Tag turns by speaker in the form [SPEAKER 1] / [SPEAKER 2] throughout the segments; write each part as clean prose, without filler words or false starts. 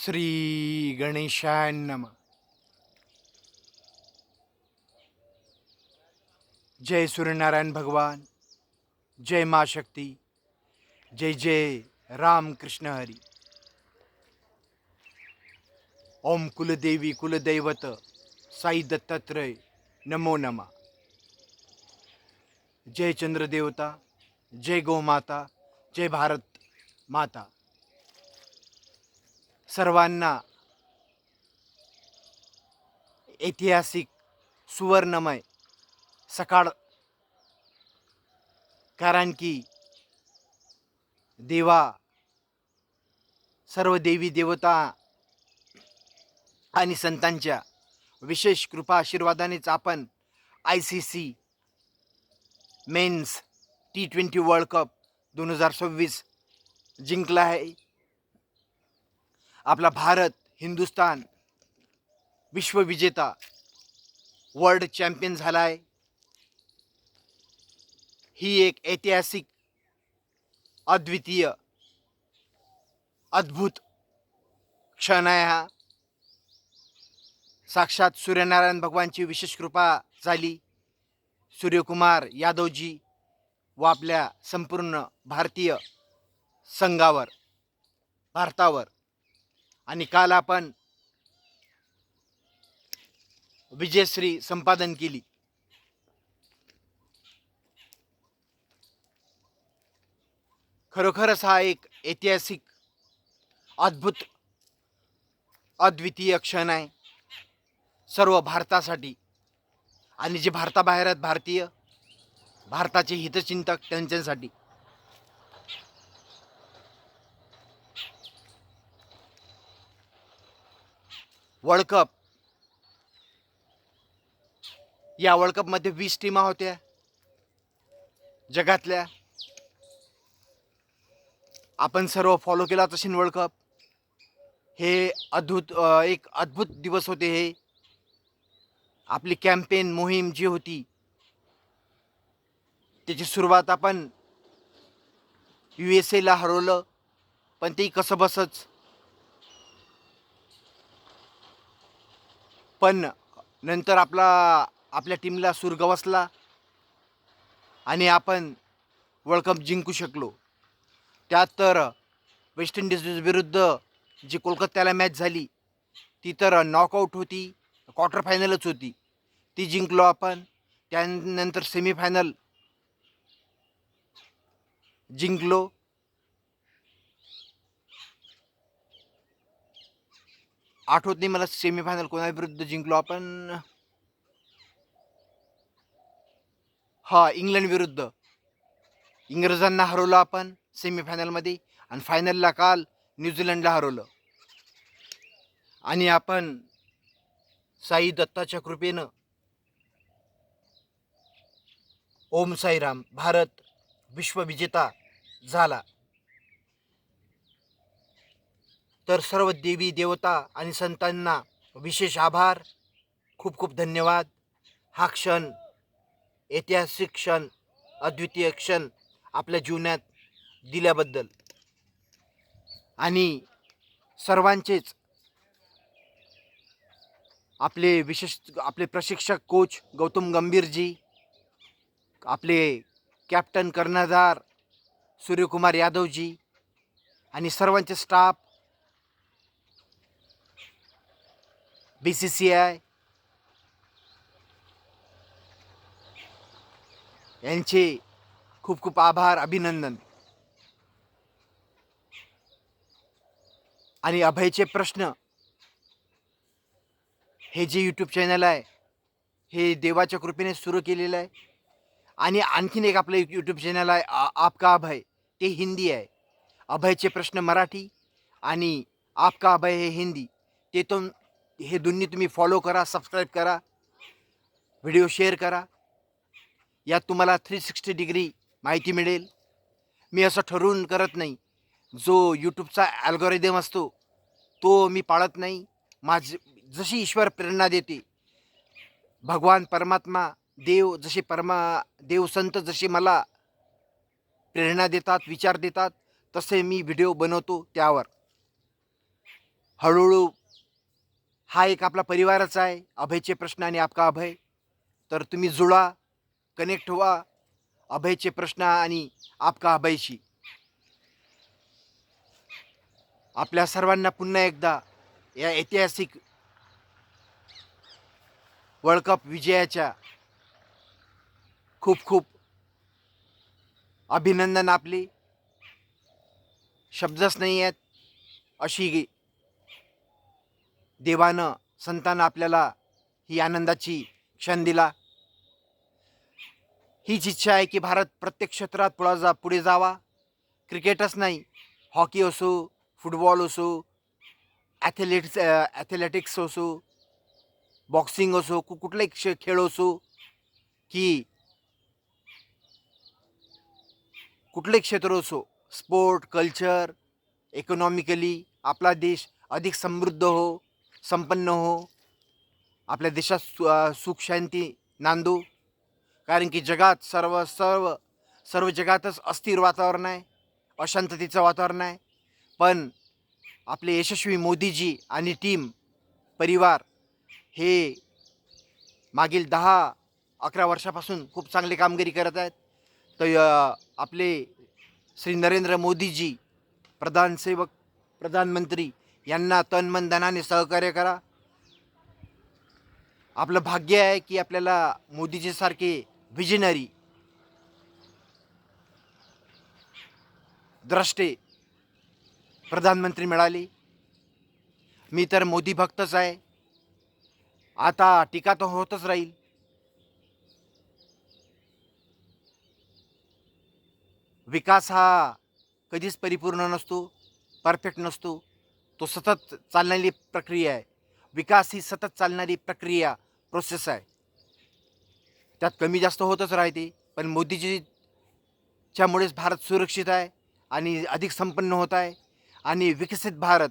[SPEAKER 1] श्री गणेशाय नमः. जय सूर्यनारायण भगवान, जय माँ शक्ति, जय जय राम कृष्ण हरी. ओम कुलदेवी कुलदैवत साई दत्तात्रय नमो नमः. जय चंद्र देवता, जय गौ माता, जय भारत माता. सर्वांना ऐतिहासिक सुवर्णमय सकाळ. कारण की देवा, सर्व देवी देवता आणि संतांच्या विशेष कृपा आशीर्वादानेच आपण ICC men's T20 world cup 2026 जिंकला आहे. आपला भारत, हिंदुस्तान विश्वविजेता, वर्ल्ड चॅम्पियन झाला आहे. ही एक ऐतिहासिक, अद्वितीय, अद्भुत क्षण आहे. हा साक्षात सूर्यनारायण भगवानची विशेष कृपा झाली. सूर्यकुमार यादवजी व आपल्या संपूर्ण भारतीय संघावर, भारतावर. आणि काल आपण विजयश्री संपादन केली. खरोखरच हा एक ऐतिहासिक, अद्भुत, अद्वितीय क्षण आहे सर्व भारतासाठी. आणि जे भारताबाहेर आहेत भारतीय, भारताचे हितचिंतक, त्यांच्यासाठी. वर्ल्ड कप, या वर्ल्ड कपमध्ये 20 टीमा होत्या जगातल्या. आपण सर्व फॉलो केला तशी वर्ल्ड कप. हे एक अद्भुत दिवस होते. हे आपली कॅम्पेन मोहीम जी होती त्याची सुरुवात आपण USA ला हरवलं, पण ते कसं बसच. पण नंतर आपल्या टीमला सूर गवसला आणि आपण वर्ल्ड कप जिंकू शकलो. त्यात तर वेस्ट इंडिज विरुद्ध जी कोलकात्याला मॅच झाली ती तर नॉकआउट होती, क्वार्टर फायनलच होती. ती जिंकलो आपण. त्यानंतर सेमीफायनल जिंकलो. आठवत नाही मला सेमीफायनल कोणाविरुद्ध जिंकलो आपण. हा, इंग्लंड विरुद्ध. इंग्रजांना हरवलं आपण सेमीफायनलमध्ये. आणि फायनलला काल न्यूझीलंडला हरवलं. आणि आपण साई दत्ताच्या कृपेनं, ओम साईराम, भारत विश्वविजेता झाला. तर सर्व देवी देवता आणि संतांना विशेष आभार, खूप खूप धन्यवाद. हा क्षण, ऐतिहासिक क्षण, अद्वितीय क्षण आपल्या जीवनात दिल्याबद्दल. आणि सर्वांचेच आपले प्रशिक्षक कोच गौतम गंभीरजी, आपले कॅप्टन कर्णधार सूर्यकुमार यादवजी आणि सर्वांचे स्टाफ, BCCI यांचे खूप खूप आभार, अभिनंदन. आणि अभयचे प्रश्न हे जे यूट्यूब चॅनल आहे हे देवाच्या कृपेने सुरू केलेलं आहे. आणि आणखीन एक आपलं यूट्यूब चॅनल आहे आपका अभय, ते हिंदी आहे. अभयचे प्रश्न मराठी आणि आपका अभय हे हिंदी. हे दोन्ही तुम्ही फॉलो करा, सबस्क्राईब करा, व्हिडिओ शेअर करा. यात तुम्हाला 360 डिग्री माहिती मिळेल. मी असं ठरवून करत नाही. जो यूट्यूबचा ॲल्गोरिदम असतो तो मी पाळत नाही. जशी ईश्वर प्रेरणा देते, भगवान परमात्मा, देव संत जसे मला प्रेरणा देतात, विचार देतात, तसे मी व्हिडिओ बनवतो त्यावर. हळूहळू हा एक आपला परिवारच आहे. अभयचे प्रश्न आणि आपका अभय. तर तुम्ही जुळा, कनेक्ट व्हा अभयचे प्रश्न आणि आपका अभयशी. आपल्या सर्वांना पुन्हा एकदा या ऐतिहासिक वर्ल्ड कप विजयाच्या खूप खूप अभिनंदन. आपले शब्दच नाही आहेत अशी देवानं संतानं आपल्याला ही आनंदाची क्षण दिला. हीच इच्छा आहे की भारत प्रत्येक क्षेत्रात पुढे जावा. क्रिकेटच नाही, हॉकी असो, फुटबॉल असो, ॲथलेटिक्स असो, बॉक्सिंग असो, कुठलाही खेळ असो, की कुठलंही क्षेत्र असो, स्पोर्ट, कल्चर, इकॉनॉमिकली आपला देश अधिक समृद्ध हो, संपन्न हो. आपल्या देशात सुख शांती नांदो. कारण की जगात सर्व सर्व सर्व जगातच अस्थिर वातावरण आहे, अशांततेचं वातावरण आहे. पण आपले यशस्वी मोदीजी आणि टीम परिवार हे मागील 10-11 वर्षापासून खूप चांगली कामगिरी करत आहेत. तर आपले श्री नरेंद्र मोदीजी प्रधानसेवक प्रधानमंत्री यांना तन मन धनाने सहकार्य करा. आपलं भाग्य आहे की आपल्याला मोदीजीसारखे विजनरी द्रष्टे प्रधानमंत्री मिळाले. मी तर मोदी भक्तच आहे. आता टीका तर होतच राहील. विकास हा कधीच परिपूर्ण नसतो, परफेक्ट नसतो. तो सतत चालणारी प्रक्रिया आहे. विकास ही सतत चालणारी प्रक्रिया, प्रोसेस आहे. त्यात कमी जास्त होतच राहते. पण मोदीजीच्यामुळेच भारत सुरक्षित आहे आणि अधिक संपन्न होत आहे. आणि विकसित भारत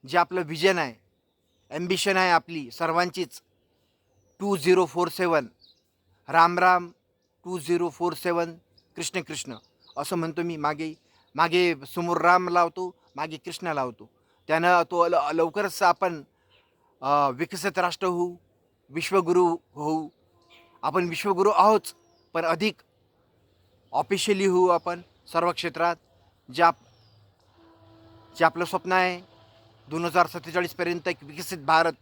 [SPEAKER 1] जे आपलं विजन आहे, ॲम्बिशन आहे आपली सर्वांचीच, 2047 राम राम, 2047 कृष्ण कृष्ण असं म्हणतो मी. मागे मागे समोर राम लावतो, मागे कृष्ण लावतो. त्यानं तो लवकरच आपण विकसित राष्ट्र होऊ, विश्वगुरू होऊ. आपण विश्वगुरू आहोत, पण अधिक ऑफिशियली होऊ आपण सर्व क्षेत्रात. जे जे आपलं स्वप्न आहे 2047पर्यंत एक विकसित भारत.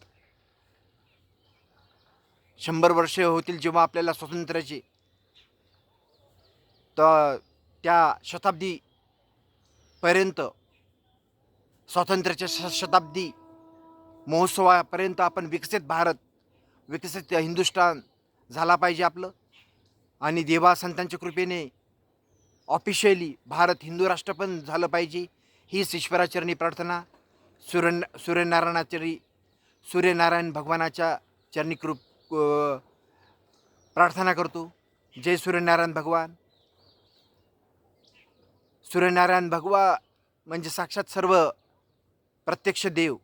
[SPEAKER 1] 100 वर्षे होतील जेव्हा आपल्याला स्वातंत्र्याचे, तर त्या शताब्दीपर्यंत, स्वातंत्र्याच्या शताब्दी महोत्सवापर्यंत आपण विकसित भारत, विकसित हिंदुस्थान झाला पाहिजे आपलं. आणि देवा संतांच्या कृपेने ऑफिशियली भारत हिंदू राष्ट्र पण झालं पाहिजे. हीच ईश्वराचरणी प्रार्थना सूर्यनारायण भगवानाच्या चरणी प्रार्थना करतो. जय सूर्यनारायण भगवान. सूर्यनारायण म्हणजे साक्षात सर्व प्रत्यक्ष देव.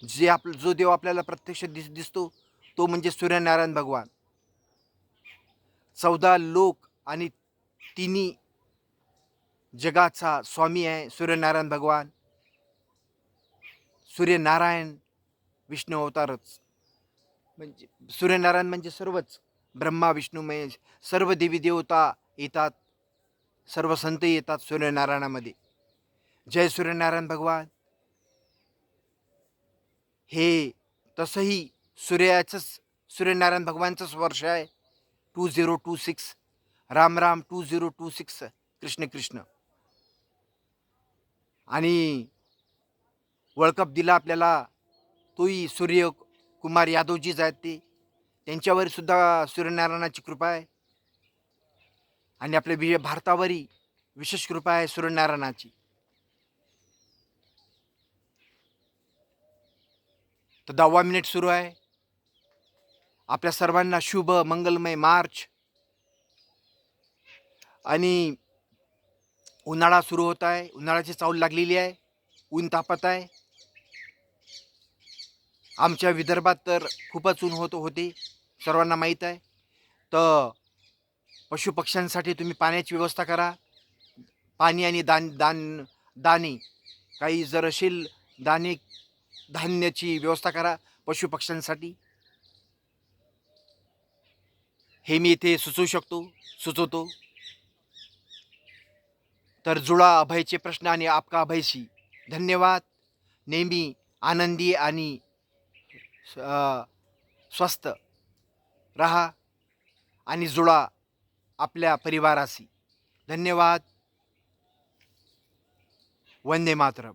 [SPEAKER 1] जो देव आपल्याला प्रत्यक्ष दिसतो तो म्हणजे सूर्यनारायण भगवान. 14 लोक आणि तिन्ही जगाचा स्वामी आहे सूर्यनारायण भगवान. सूर्यनारायण विष्णू अवतारच. म्हणजे सूर्यनारायण म्हणजे सर्वच, ब्रह्मा विष्णू महेश सर्व देवी देवता येतात, सर्व संत येतात सूर्यनारायणामध्ये. जय सूर्यनारायण भगवान. हे तसंही सूर्यनारायण भगवानचंच वर्ष आहे 2026. राम राम, 2026 कृष्ण कृष्ण. आणि वर्ल्ड कप दिला आपल्याला तोही सूर्यकुमार यादवजीच आहेत. त्यांच्यावर सुद्धा सूर्यनारायणाची कृपा आहे. आणि आपल्या भारतावरही विशेष कृपा आहे सूर्यनारायणाची. तर 10वा मिनिट सुरू आहे. आपल्या सर्वांना शुभ मंगलमय मार्च. आणि उन्हाळा सुरू होत आहे, उन्हाळ्याची चाहूल लागलेली आहे, ऊन तापत आहे. आमच्या विदर्भात तर खूपच ऊन होते, सर्वांना माहीत आहे. तर पशुपक्ष्यांसाठी तुम्ही पाण्याची व्यवस्था करा. पाणी आणि दाणे काही जर असेल दाणे धान्याची व्यवस्था करा पशुपक्ष्यांसाठी. हे मी इथे सुचवतो. तर जुळा अभयचे प्रश्न आणि आपका अभयशी. धन्यवाद. नेहमी आनंदी आणि स्वस्थ रहा आणि जुळा आपल्या परिवाराशी. धन्यवाद. वंदे मातरम.